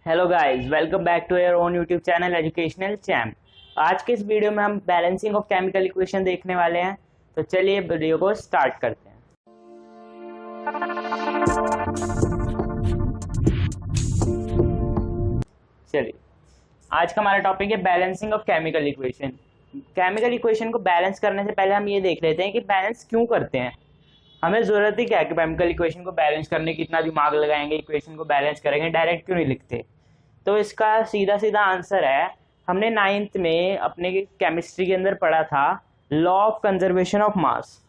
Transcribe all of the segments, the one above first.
Hello guys, welcome back to your own YouTube channel Educational Champ. आज के इस video में हम बैलेंसिंग ऑफ केमिकल इक्वेशन देखने वाले हैं। तो चलिए वीडियो को स्टार्ट करते हैं। चलिए, आज का हमारा टॉपिक है balancing of chemical equation. Chemical equation को बैलेंस करने से पहले हम ये देख लेते हैं कि बैलेंस क्यों करते हैं। हमें जरूरत ही क्या है कि केमिकल इक्वेशन को बैलेंस करने की इतना दिमाग लगाएंगे, इक्वेशन को बैलेंस करेंगे, डायरेक्ट क्यों नहीं लिखते। तो इसका सीधा सीधा आंसर है, हमने 9th में अपने केमिस्ट्री के अंदर पढ़ा था law of conservation of mass.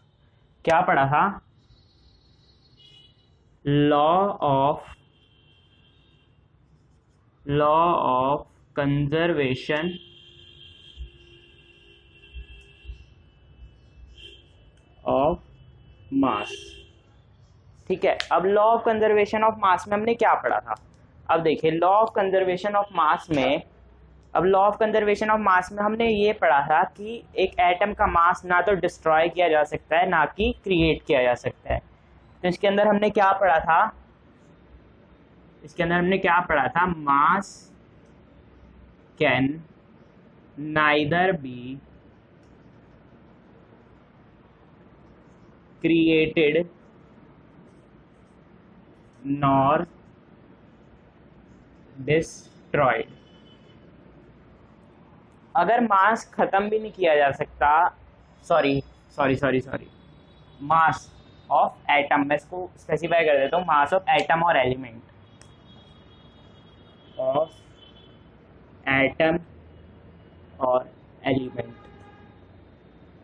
क्या पढ़ा था? Law of conservation of mass. ठीक है, अब law of conservation of mass में हमने क्या पढ़ा था? अब देखिए, law of conservation of mass में हमने ये पढ़ा था कि एक एटम का मास ना तो डिस्ट्रॉय किया जा सकता है, ना कि क्रिएट किया जा सकता है। तो इसके अंदर हमने क्या पढ़ा था? मास can neither be created nor destroyed. अगर मास खत्म भी नहीं किया जा सकता, सॉरी, मास ऑफ एटम, मैं इसको स्पेसिफाई कर देता हूँ, मास ऑफ एटम और एलिमेंट,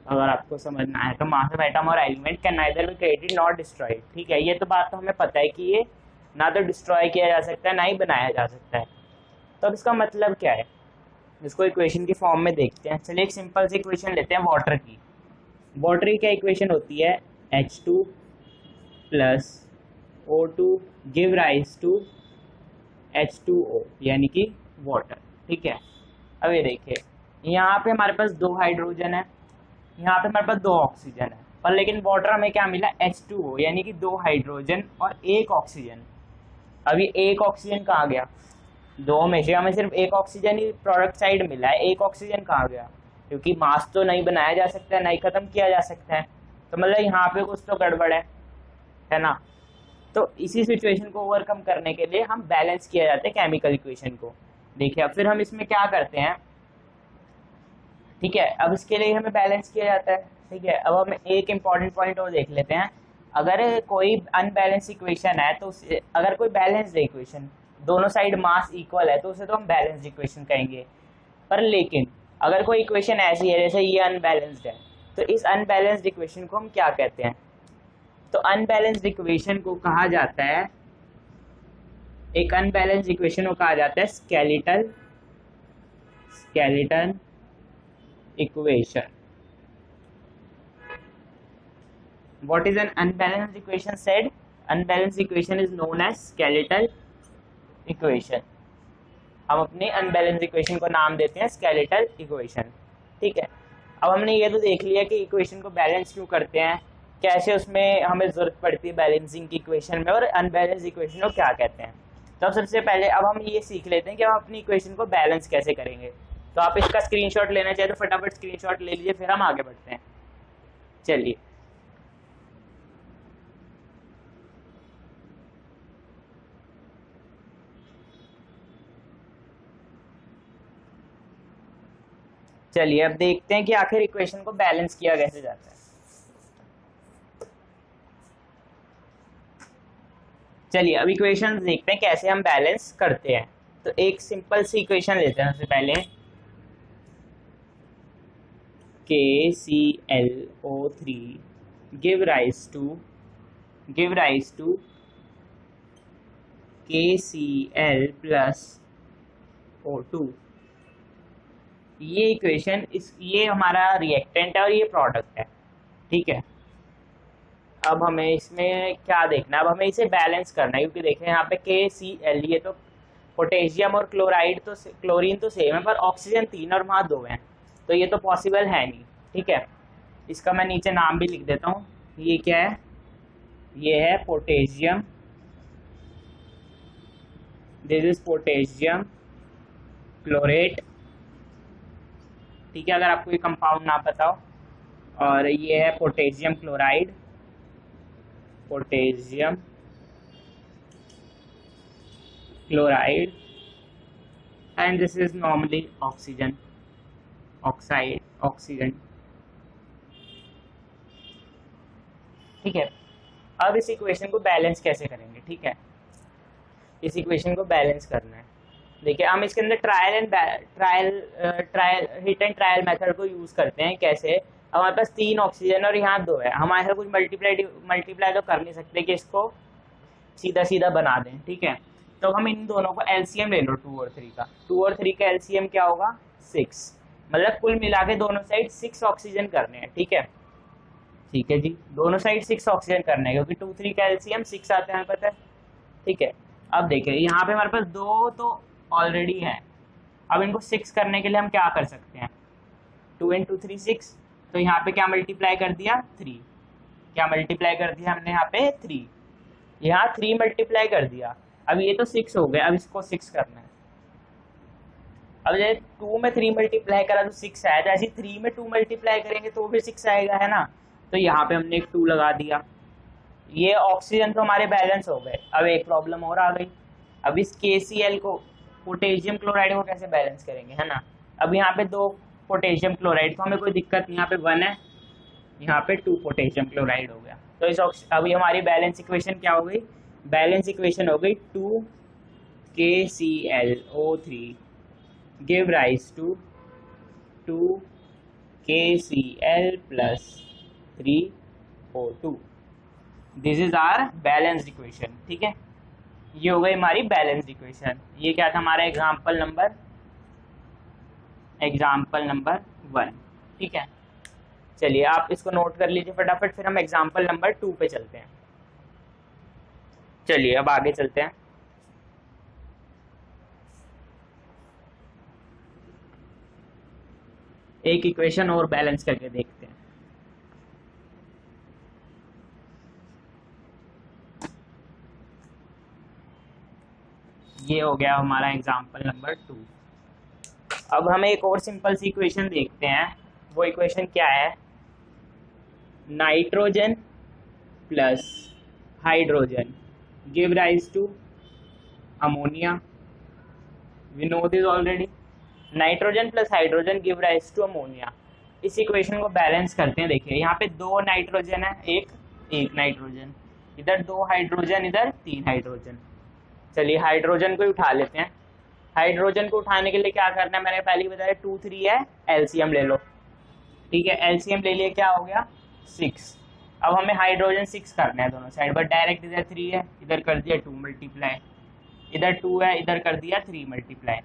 अगर आपको समझना है तो मास ऑफ एटम और element can neither be created not destroyed. ठीक है, ये तो बात तो हमें पता है कि ये ना तो डिस्ट्रॉय किया जा सकता है, ना ही बनाया जा सकता है। तो अब इसका मतलब क्या है, इसको इक्वेशन की फॉर्म में देखते हैं। चलिए एक सिंपल सी इक्वेशन लेते हैं वाटर की। वाटर की क्या इक्वेशन होती है? H2 plus O2 give rise to H2O, यानी कि वाटर। ठीक है, अब ये देखिए, यहाँ पे हमारे पास 2 हाइड्रोजन है, यहाँ पे हमारे पास 2 ऑक्सीजन है, पर लेकिन वाटर हमें क्या मिला? H2O, यानी कि 2 हाइड्रोजन और 1 ऑक्सीजन। अभी 1 ऑक्सीजन कहाँ गया? 2 में से हमें सिर्फ 1 ऑक्सीजन ही प्रोडक्ट साइड मिला है, 1 ऑक्सीजन कहाँ गया? क्योंकि मास तो नहीं बनाया जा सकता है, नहीं खत्म किया जा सकता है, तो मतलब यहाँ पे कुछ तो गड़बड़ है ना। तो इसी सिचुएशन को ओवरकम करने के लिए हम बैलेंस किया जाता है केमिकल इक्वेशन को। देखिए, अब फिर हम इसमें क्या करते हैं। ठीक है, अब इसके लिए हमें बैलेंस किया जाता है। ठीक है, अब हम एक इम्पॉर्टेंट पॉइंट और देख लेते हैं। अगर कोई अनबैलेंस इक्वेशन है तो अगर कोई बैलेंस्ड इक्वेशन, दोनों साइड मास इक्वल है, तो उसे तो हम बैलेंस्ड इक्वेशन कहेंगे। पर लेकिन अगर कोई इक्वेशन ऐसी है जैसे ये अनबैलेंस्ड है, तो इस अनबैलेंस्ड इक्वेशन को हम क्या कहते हैं? तो अनबैलेंस्ड इक्वेशन को कहा जाता है, एक अनबैलेंस्ड इक्वेशन को कहा जाता है skeletal equation. What is an unbalanced equation said? Unbalanced equation is known as skeletal equation. हम अपनी अनबैलेंस्ड इक्वेशन को नाम देते हैं स्केलेटल इक्वेशन। ठीक है, अब हमने ये तो देख लिया कि इक्वेशन को बैलेंस क्यों करते हैं, कैसे उसमें हमें जरूरत पड़ती है बैलेंसिंग की इक्वेशन में, और अनबैलेंस्ड इक्वेशन को क्या कहते हैं। तो अब सबसे पहले अब हम ये सीख लेते हैं कि हम अपनी इक्वेशन को बैलेंस कैसे करेंगे। तो आप इसका स्क्रीनशॉट लेना चाहिए तो फटाफट स्क्रीनशॉट ले लीजिए, फिर हम आगे बढ़ते हैं। चलिए, अब देखते हैं कि आखिर इक्वेशन को बैलेंस किया कैसे जाता है। चलिए, अब इक्वेशन देखते हैं कैसे हम बैलेंस करते हैं। तो एक सिंपल सी इक्वेशन लेते हैं सबसे पहले, KClO3 give rise to KCl plus O2। ये इक्वेशन ये हमारा रिएक्टेंट है और ये प्रोडक्ट है। ठीक है, अब हमें इसमें क्या देखना है? अब हमें इसे बैलेंस करना है, क्योंकि देखें यहाँ पे KCl, ये तो पोटेशियम और क्लोरीन तो सेम है, पर ऑक्सीजन 3 और वहाँ 2 हैं, तो ये तो पॉसिबल है नहीं। ठीक है, इसका मैं नीचे नाम भी लिख देता हूँ। ये क्या है? ये है potassium this is potassium chlorate, ठीक है, अगर आपको ये कंपाउंड ना पता हो। और ये है potassium chloride, potassium chloride, and this is normally oxygen, oxide, oxygen, ठीक है। अब इस इक्वेशन को बैलेंस कैसे करेंगे, ठीक है, इस इक्वेशन को बैलेंस करना है। देखिए हम इसके अंदर trial hit and trial method को यूज करते हैं। कैसे, हमारे पास 3 ऑक्सीजन और यहाँ 2 है, हम ऐसा कुछ मल्टीप्लाई तो कर नहीं सकते कि इसको सीधा सीधा बना दें, ठीक है। तो हम इन दोनों को एलसीएम ले लो 2 और 3 का, 2 और 3 का एलसीएम क्या होगा 6, मतलब कुल मिला के दोनों साइड 6 ऑक्सीजन करने हैं, ठीक है, ठीक है जी, दोनों साइड 6 ऑक्सीजन करने हैं क्योंकि 2 3 का एलसीएम 6 आता है, पता है, ठीक है। अब देखिए यहाँ पे हमारे पास 2 तो ऑलरेडी है, अब इनको 6 करने के लिए हम क्या कर सकते हैं, 2 × 3 6, तो यहाँ पे क्या मल्टीप्लाई कर दिया 3, क्या मल्टीप्लाई कर दिया हमने यहाँ पे 3, यहाँ 3 मल्टीप्लाई कर दिया। अब ये तो 6 हो गया, अब इसको 6 करना है। अब जैसे 2 में 3 मल्टीप्लाई करा तो 6 आया, तो ऐसे 3 में 2 मल्टीप्लाई करेंगे तो भी 6 आएगा, है ना। तो यहाँ पे हमने एक 2 लगा दिया। ये ऑक्सीजन तो हमारे बैलेंस हो गए। अब एक प्रॉब्लम और आ गई, अब इस KCl को, पोटेशियम क्लोराइड को कैसे बैलेंस करेंगे, है ना। अब यहाँ पे 2 पोटेशियम क्लोराइड, तो हमें कोई दिक्कत नहीं, यहाँ पे 1 है, यहाँ पे 2 पोटेशियम क्लोराइड हो गया। तो इस अभी हमारी बैलेंस इक्वेशन क्या हो गई, बैलेंस इक्वेशन हो गई 2 KClO3 give rise to 2 KCl + 3O2। This is our balanced equation, ठीक है, ये हो गई हमारी बैलेंस्ड इक्वेशन। ये क्या था हमारा एग्जाम्पल नंबर 1, ठीक है। चलिए आप इसको नोट कर लीजिए फटाफट, फिर हम एग्जाम्पल नंबर 2 पे चलते हैं। चलिए अब आगे चलते हैं। एक इक्वेशन और बैलेंस करके देखते हैं। ये हो गया हमारा एग्जाम्पल नंबर 2। अब हमें एक और सिंपल सी इक्वेशन देखते हैं। वो इक्वेशन क्या है, nitrogen plus hydrogen give rise to ammonia. We know this already, nitrogen plus hydrogen give rise to ammonia. इस इक्वेशन को बैलेंस करते हैं। देखिए यहाँ पे 2 नाइट्रोजन है, एक नाइट्रोजन, इधर 2 हाइड्रोजन, इधर 3 हाइड्रोजन। चलिए हाइड्रोजन को उठा लेते हैं। हाइड्रोजन को उठाने के लिए क्या करना है, मैंने पहले ही बताया 2 3 है, एलसीएम ले लो, ठीक है, एलसीएम ले लिए, क्या हो गया 6। अब हमें हाइड्रोजन 6 करना है दोनों साइड, बट डायरेक्ट इधर 3 है, इधर कर दिया 2 मल्टीप्लाई, इधर 2 है, इधर कर दिया 3 मल्टीप्लाई,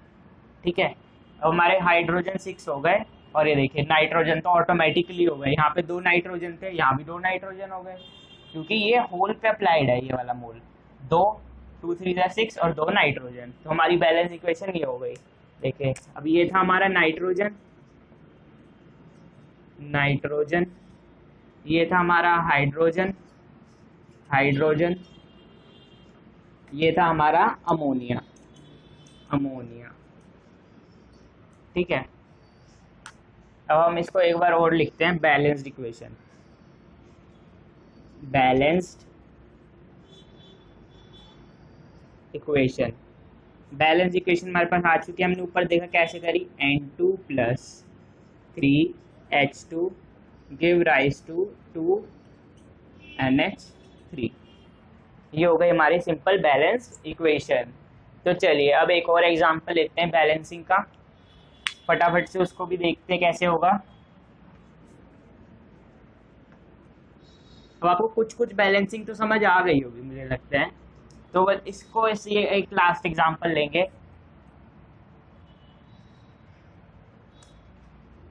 ठीक है। अब हमारे हाइड्रोजन 6 हो गए, और ये देखिए नाइट्रोजन तो ऑटोमेटिकली हो गए, यहाँ पे 2 नाइट्रोजन थे, यहाँ भी 2 नाइट्रोजन हो गए, क्योंकि ये होल पे अप्लाइड है, ये वाला मोल। 2 2 3 6 और 2 नाइट्रोजन, तो हमारी बैलेंस इक्वेशन ये हो गई। देखिए अब ये था हमारा नाइट्रोजन, ये था हमारा हाइड्रोजन, ये था हमारा अमोनिया, ठीक है। अब हम इसको एक बार और लिखते हैं, बैलेंस्ड इक्वेशन, बैलेंस इक्वेशन हमारे पास आ चुकी है। हमने ऊपर देखा कैसे करी, N2 + 3H2 give rise to 2NH3। ये हो गई हमारी सिंपल बैलेंस इक्वेशन। तो चलिए अब एक और एग्जांपल लेते हैं बैलेंसिंग का, फटाफट से उसको भी देखते हैं कैसे होगा। अब आपको कुछ बैलेंसिंग तो समझ आ गई होगी मुझे लगता है, तो बस इसको ये एक लास्ट एग्जांपल लेंगे,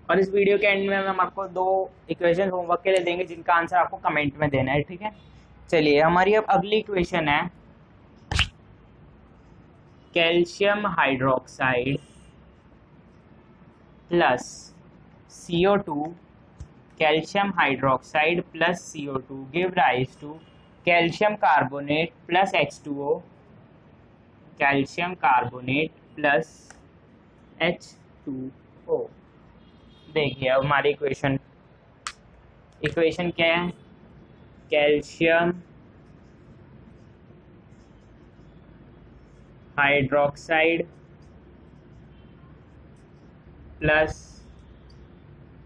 और इस वीडियो के एंड में हम आपको 2 इक्वेशन होमवर्क के लिए देंगे जिनका आंसर आपको कमेंट में देना है, ठीक है। चलिए हमारी अब अगली इक्वेशन है calcium hydroxide plus CO2, calcium hydroxide plus CO2 give rise to calcium carbonate plus H2O calcium carbonate plus H2O। देखिए अब हमारी इक्वेशन क्या है, calcium hydroxide plus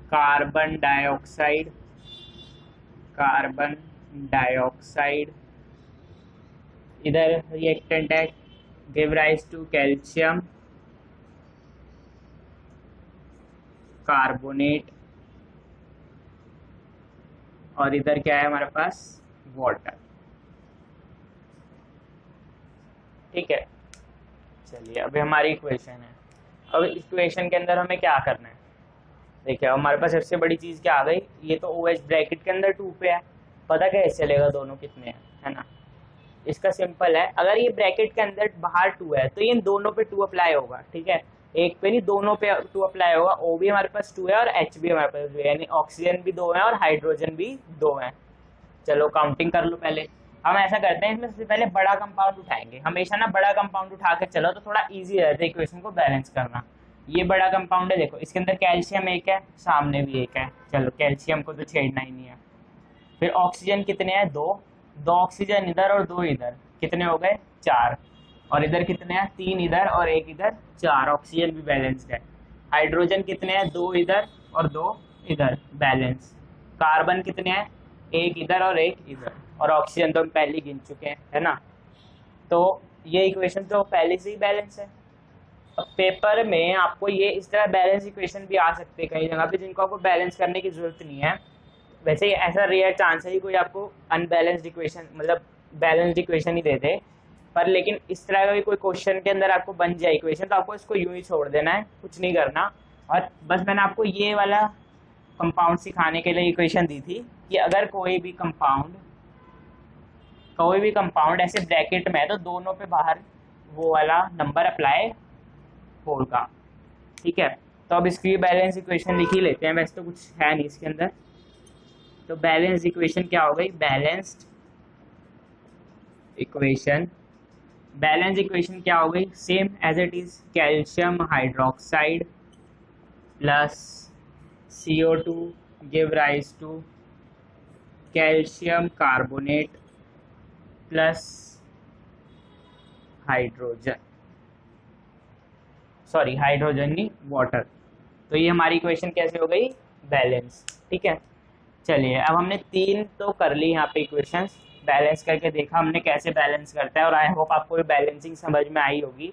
carbon dioxide इधर रिएक्टेंट है, give rise to calcium carbonate, और इधर क्या है हमारे पास, वाटर। ठीक है, चलिए अभी हमारी इक्वेशन है। अब इक्वेशन के अंदर हमें क्या करना है, देखिए हमारे पास सबसे बड़ी चीज़ क्या आ गई, ये तो OH ब्रैकेट के अंदर 2 पे है, पता कैसे चलेगा दोनों कितने हैं, है ना। इसका सिंपल है, अगर ये ब्रैकेट के अंदर बाहर 2 है तो ये इन दोनों पे 2 अप्लाई होगा। ठीक है, एक पे नहीं दोनों पे 2 अप्लाई होगा। O भी हमारे पास 2 है और H भी हमारे पास 2 है, यानी ऑक्सीजन भी 2 है और हाइड्रोजन भी 2 है। चलो काउंटिंग कर लो पहले। हम ऐसा करते हैं, इसमें सबसे पहले बड़ा कंपाउंड उठाएंगे। हमेशा ना बड़ा कंपाउंड उठा के चलो तो थोड़ा इजी रहता है इक्वेशन को बैलेंस करना। ये बड़ा कंपाउंड है, देखो इसके अंदर कैल्शियम 1 है, सामने भी 1 है, चलो कैल्शियम को तो छेड़ना ही नहीं है। फिर ऑक्सीजन कितने हैं, 2 ऑक्सीजन इधर और 2 इधर, कितने हो गए, 4। और इधर कितने हैं, 3 इधर और 1 इधर, 4। ऑक्सीजन भी बैलेंस्ड है। हाइड्रोजन कितने हैं, 2 इधर और 2 इधर, बैलेंस। कार्बन कितने हैं, 1 इधर और 1 इधर, और ऑक्सीजन तो हम पहले ही गिन चुके हैं, है ना। तो ये इक्वेशन तो पहले से ही बैलेंस है। अब पेपर में आपको ये इस तरह बैलेंस इक्वेशन भी आ सकते हैं कई जगह पे, जिनको आपको बैलेंस करने की जरूरत नहीं है। वैसे ऐसा रेयर चांस है कि कोई आपको अनबैलेंस्ड इक्वेशन, मतलब बैलेंस्ड इक्वेशन ही दे दे, पर लेकिन इस तरह का भी कोई क्वेश्चन के अंदर आपको बन जाए इक्वेशन, तो आपको इसको यूं ही छोड़ देना है, कुछ नहीं करना। और बस मैंने आपको ये वाला कंपाउंड सिखाने के लिए इक्वेशन दी थी कि अगर कोई भी कंपाउंड ऐसे ब्रैकेट में है तो दोनों पे बाहर वो वाला नंबर अप्लाई होगा। ठीक है, तो अब इसकी बैलेंस इक्वेशन लिख ही लेते हैं, वैसे तो कुछ है नहीं इसके अंदर। तो बैलेंस इक्वेशन क्या हो गई, बैलेंस इक्वेशन क्या हो गई, same as it is, calcium hydroxide plus CO2 give rise to calcium carbonate plus hydrogen नहीं, वाटर। तो ये हमारी इक्वेशन कैसे हो गई, बैलेंस। ठीक है, चलिए अब हमने 3 तो कर ली यहाँ पे इक्वेशंस, बैलेंस करके देखा हमने कैसे बैलेंस करता है, और आई होप आपको ये बैलेंसिंग समझ में आई होगी।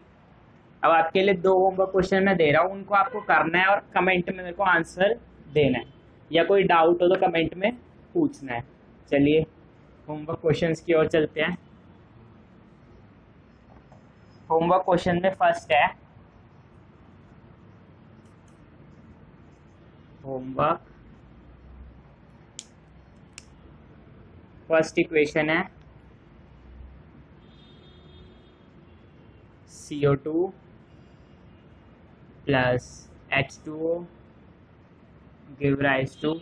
अब आपके लिए 2 होमवर्क क्वेश्चन मैं दे रहा हूँ, उनको आपको करना है और कमेंट में मेरे को आंसर देना है, या कोई डाउट हो तो कमेंट में पूछना है। चलिए होमवर्क क्वेश्चंस की ओर चलते हैं। होमवर्क क्वेश्चन में फर्स्ट है, फर्स्ट इक्वेशन है CO2 plus H2O give rise to,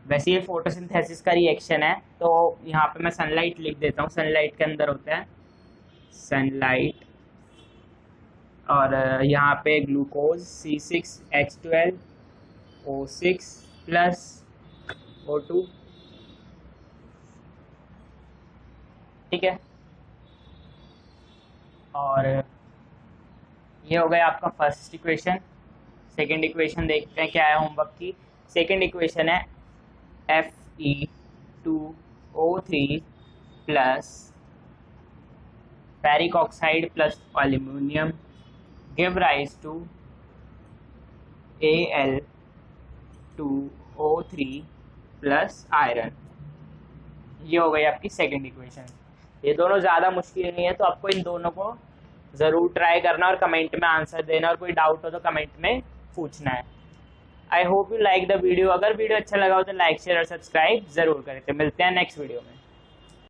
वैसे ये फोटोसिंथेसिस का रिएक्शन है, तो यहाँ पे मैं सनलाइट लिख देता हूँ। सनलाइट के अंदर होता है सनलाइट, और यहाँ पे ग्लूकोज C6H12O6 प्लस O2। ठीक है, और ये हो गया आपका फर्स्ट इक्वेशन। सेकंड इक्वेशन देखते हैं क्या है होमवर्क की। सेकंड इक्वेशन है Fe2O3 plus ferric oxide plus aluminium give rise to Al2O3 plus iron. ये हो गई आपकी सेकंड इक्वेशन। ये दोनों ज़्यादा मुश्किल नहीं है, तो आपको इन दोनों को ज़रूर ट्राई करना और कमेंट में आंसर देना, और कोई डाउट हो तो कमेंट में पूछना है। I hope you like the video. अगर वीडियो अच्छा लगा हो तो लाइक शेयर और सब्सक्राइब ज़रूर करें। मिलते हैं नेक्स्ट वीडियो में।